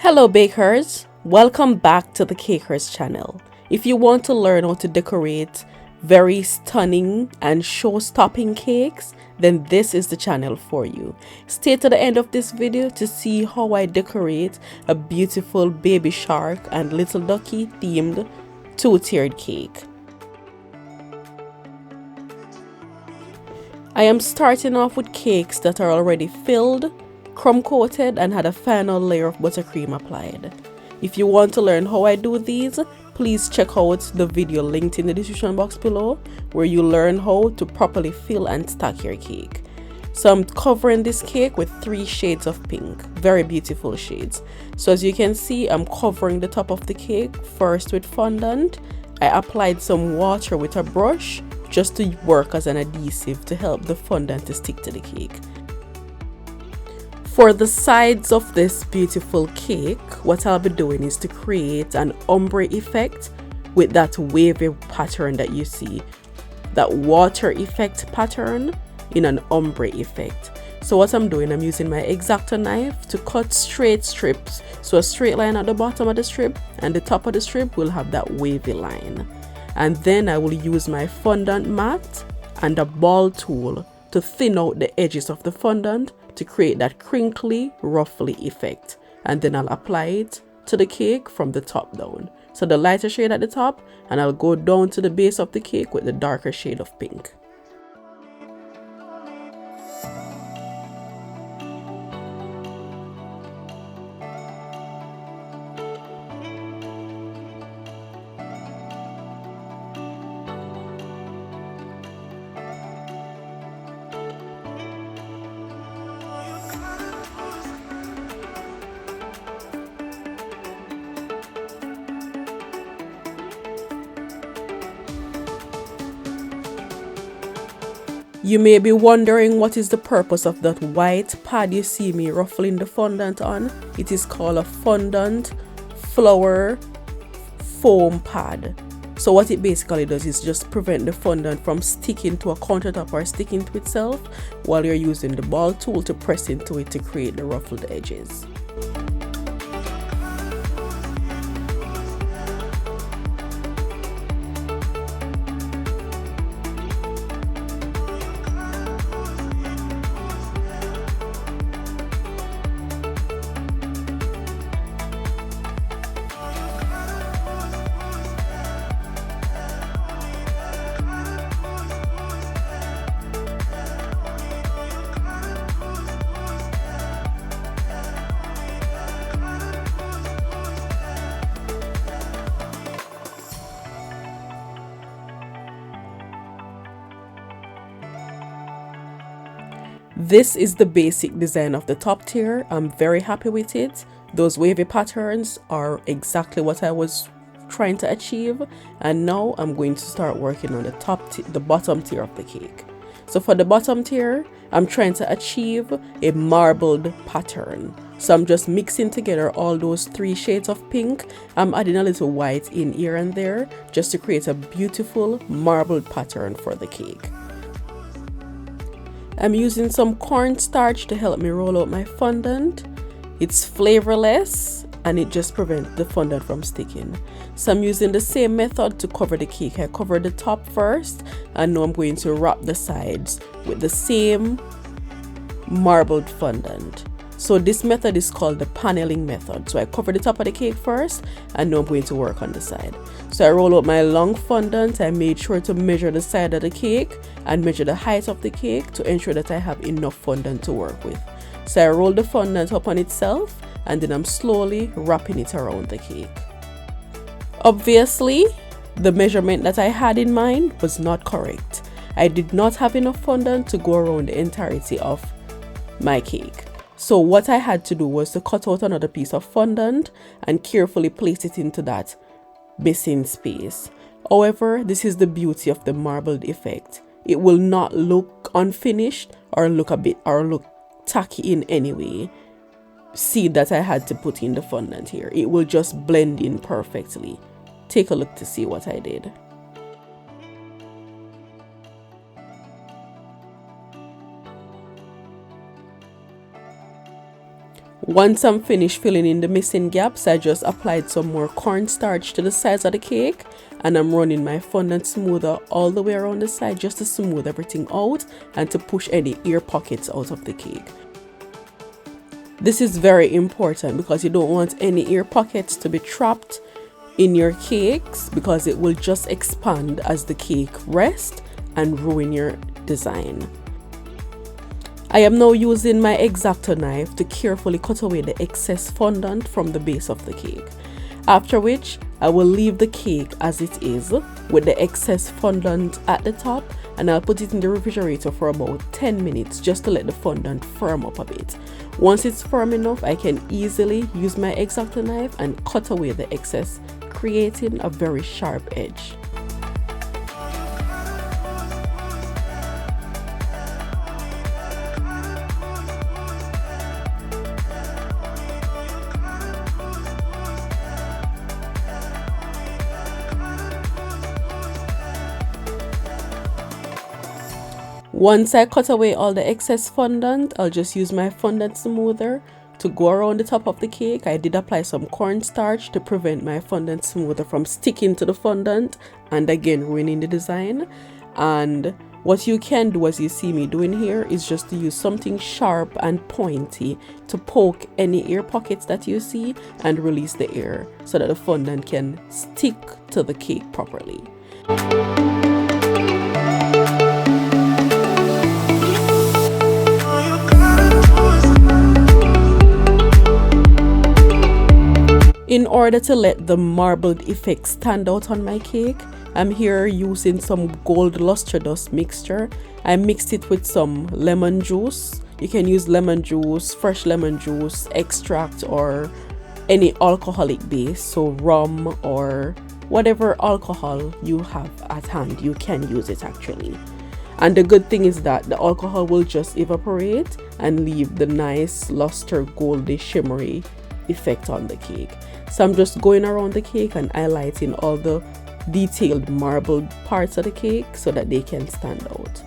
Hello bakers, welcome back to the Cakers channel. If you want to learn how to decorate very stunning and show-stopping cakes, then this is the channel for you. Stay to the end of this video to see how I decorate a beautiful baby shark and little ducky themed two-tiered cake. I am starting off with cakes that are already filled, crumb coated, and had a final layer of buttercream applied. If you want to learn how I do these, please check out the video linked in the description box below, where you learn how to properly fill and stack your cake. So I'm covering this cake with 3 shades of pink, very beautiful shades. So as you can see, I'm covering the top of the cake first with fondant. I applied some water with a brush just to work as an adhesive to help the fondant to stick to the cake. For the sides of this beautiful cake, what I'll be doing is to create an ombre effect with that wavy pattern that you see, that water effect pattern in an ombre effect. So what I'm doing, I'm using my X-Acto knife to cut straight strips, so a straight line at the bottom of the strip, and the top of the strip will have that wavy line. And then I will use my fondant mat and a ball tool to thin out the edges of the fondant to create that crinkly, ruffly effect. And then I'll apply it to the cake from the top down. So the lighter shade at the top, and I'll go down to the base of the cake with the darker shade of pink. You may be wondering what is the purpose of that white pad you see me ruffling the fondant on. It is called a fondant flour foam pad. So what it basically does is just prevent the fondant from sticking to a countertop or sticking to itself while you're using the ball tool to press into it to create the ruffled edges. This is the basic design of the top tier. I'm very happy with it. Those wavy patterns are exactly what I was trying to achieve, and now I'm going to start working on the bottom tier of the cake. So for the bottom tier, I'm trying to achieve a marbled pattern. So I'm just mixing together all those 3 shades of pink. I'm adding a little white in here and there just to create a beautiful marbled pattern for the cake. I'm using some cornstarch to help me roll out my fondant. It's flavorless and it just prevents the fondant from sticking. So I'm using the same method to cover the cake. I cover the top first, and now I'm going to wrap the sides with the same marbled fondant. So this method is called the paneling method. So I cover the top of the cake first, and now I'm going to work on the side. So I roll out my long fondant. I made sure to measure the side of the cake and measure the height of the cake to ensure that I have enough fondant to work with. So I roll the fondant up on itself, and then I'm slowly wrapping it around the cake. Obviously, the measurement that I had in mind was not correct. I did not have enough fondant to go around the entirety of my cake. So what I had to do was to cut out another piece of fondant and carefully place it into that missing space. However, this is the beauty of the marbled effect. It will not look unfinished or look tacky in any way. See that I had to put in the fondant here. It will just blend in perfectly. Take a look to see what I did. Once I'm finished filling in the missing gaps, I just applied some more cornstarch to the sides of the cake, and I'm running my fondant smoother all the way around the side just to smooth everything out and to push any air pockets out of the cake. This is very important because you don't want any air pockets to be trapped in your cakes, because it will just expand as the cake rests and ruin your design. I am now using my X-Acto knife to carefully cut away the excess fondant from the base of the cake, after which I will leave the cake as it is with the excess fondant at the top, and I'll put it in the refrigerator for about 10 minutes just to let the fondant firm up a bit. Once it's firm enough, I can easily use my X-Acto knife and cut away the excess, creating a very sharp edge. Once I cut away all the excess fondant, I'll just use my fondant smoother to go around the top of the cake. I did apply some cornstarch to prevent my fondant smoother from sticking to the fondant and again ruining the design. And what you can do, as you see me doing here, is just to use something sharp and pointy to poke any air pockets that you see and release the air so that the fondant can stick to the cake properly. In order to let the marbled effect stand out on my cake, I'm here using some gold luster dust mixture. I mixed it with some lemon juice. You can use lemon juice, fresh lemon juice, extract, or any alcoholic base, so rum or whatever alcohol you have at hand, you can use it actually. And the good thing is that the alcohol will just evaporate and leave the nice luster goldy shimmery effect on the cake. So I'm just going around the cake and highlighting all the detailed marbled parts of the cake so that they can stand out.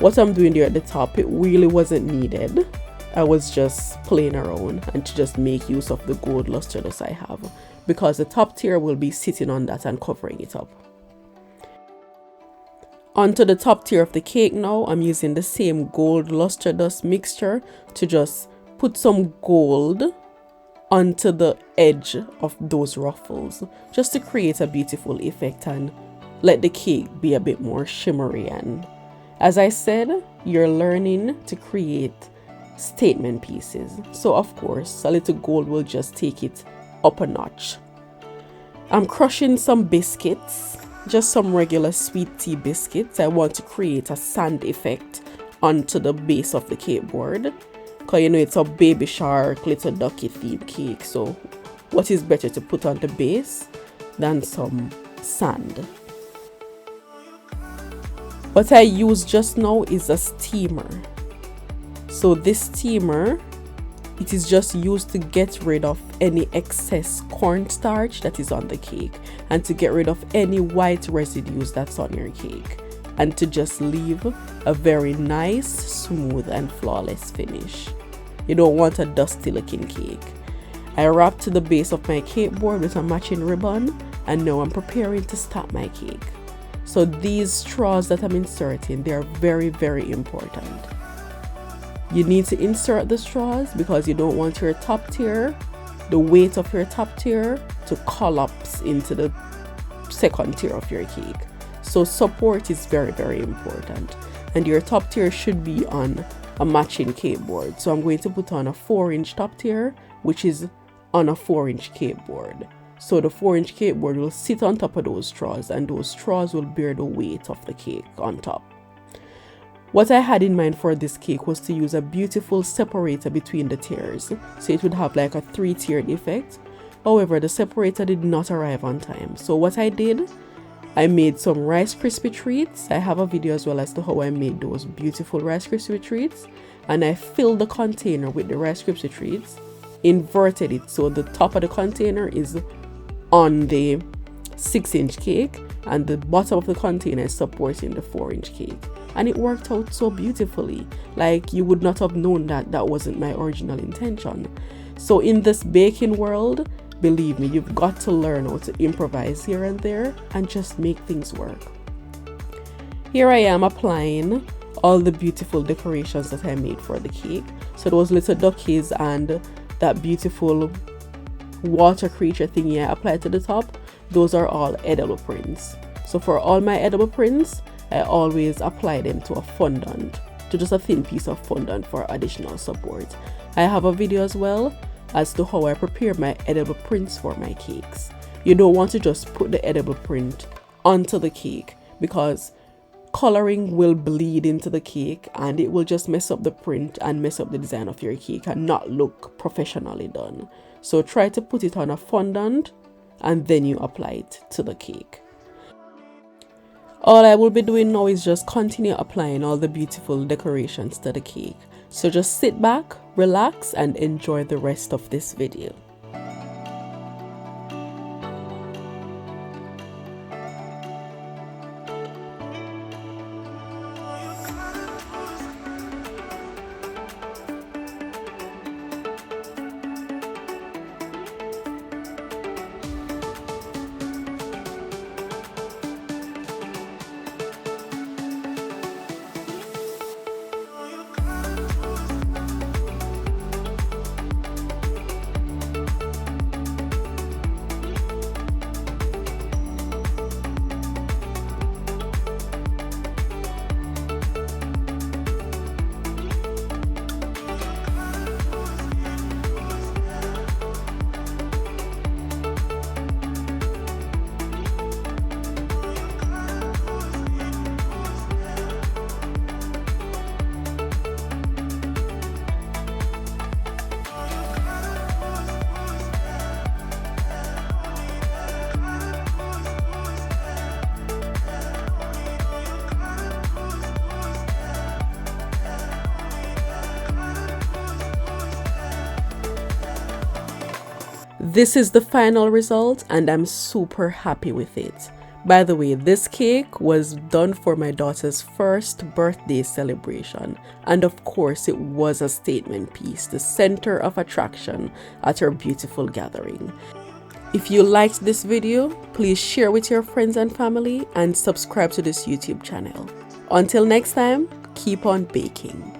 What I'm doing there at the top, it really wasn't needed. I was just playing around and to just make use of the gold luster dust I have, because the top tier will be sitting on that and covering it up. Onto the top tier of the cake now, I'm using the same gold luster dust mixture to just put some gold onto the edge of those ruffles, just to create a beautiful effect and let the cake be a bit more shimmery. And as I said, you're learning to create statement pieces, so of course a little gold will just take it up a notch. I'm crushing some biscuits, just some regular sweet tea biscuits. I want to create a sand effect onto the base of the cake board, because you know it's a baby shark, little ducky themed cake, so what is better to put on the base than some sand. What I use just now is a steamer. So this steamer, it is just used to get rid of any excess cornstarch that is on the cake and to get rid of any white residues that's on your cake, and to just leave a very nice, smooth and flawless finish. You don't want a dusty looking cake. I wrapped the base of my cake board with a matching ribbon, and now I'm preparing to start my cake. So these straws that I'm inserting, they are very, very important. You need to insert the straws because you don't want your top tier, the weight of your top tier, to collapse into the second tier of your cake. So support is very, very important, and your top tier should be on a matching cake board. So I'm going to put on a 4-inch top tier, which is on a 4-inch cake board. So the 4-inch cake board will sit on top of those straws, and those straws will bear the weight of the cake on top. What I had in mind for this cake was to use a beautiful separator between the tiers, so it would have like a 3-tiered effect. However, the separator did not arrive on time. So what I did, I made some Rice Krispie treats. I have a video as well as to how I made those beautiful Rice Krispie treats. And I filled the container with the Rice Krispie treats, inverted it so the top of the container is on the 6-inch cake and the bottom of the container is supporting the 4-inch cake. And it worked out so beautifully. Like, you would not have known that that wasn't my original intention. So in this baking world, believe me, you've got to learn how to improvise here and there and just make things work. Here I am applying all the beautiful decorations that I made for the cake. So those little duckies and that beautiful water creature thingy I applied to the top, those are all edible prints. So for all my edible prints, I always apply them to a fondant, to just a thin piece of fondant for additional support. I have a video as well as to how I prepare my edible prints for my cakes. You don't want to just put the edible print onto the cake, because coloring will bleed into the cake and it will just mess up the print and mess up the design of your cake and not look professionally done. So try to put it on a fondant and then you apply it to the cake. All I will be doing now is just continue applying all the beautiful decorations to the cake. So just sit back, relax, and enjoy the rest of this video. This is the final result and I'm super happy with it. By the way, this cake was done for my daughter's first birthday celebration, and of course it was a statement piece, the center of attraction at her beautiful gathering. If you liked this video, please share with your friends and family and subscribe to this YouTube channel. Until next time, keep on baking.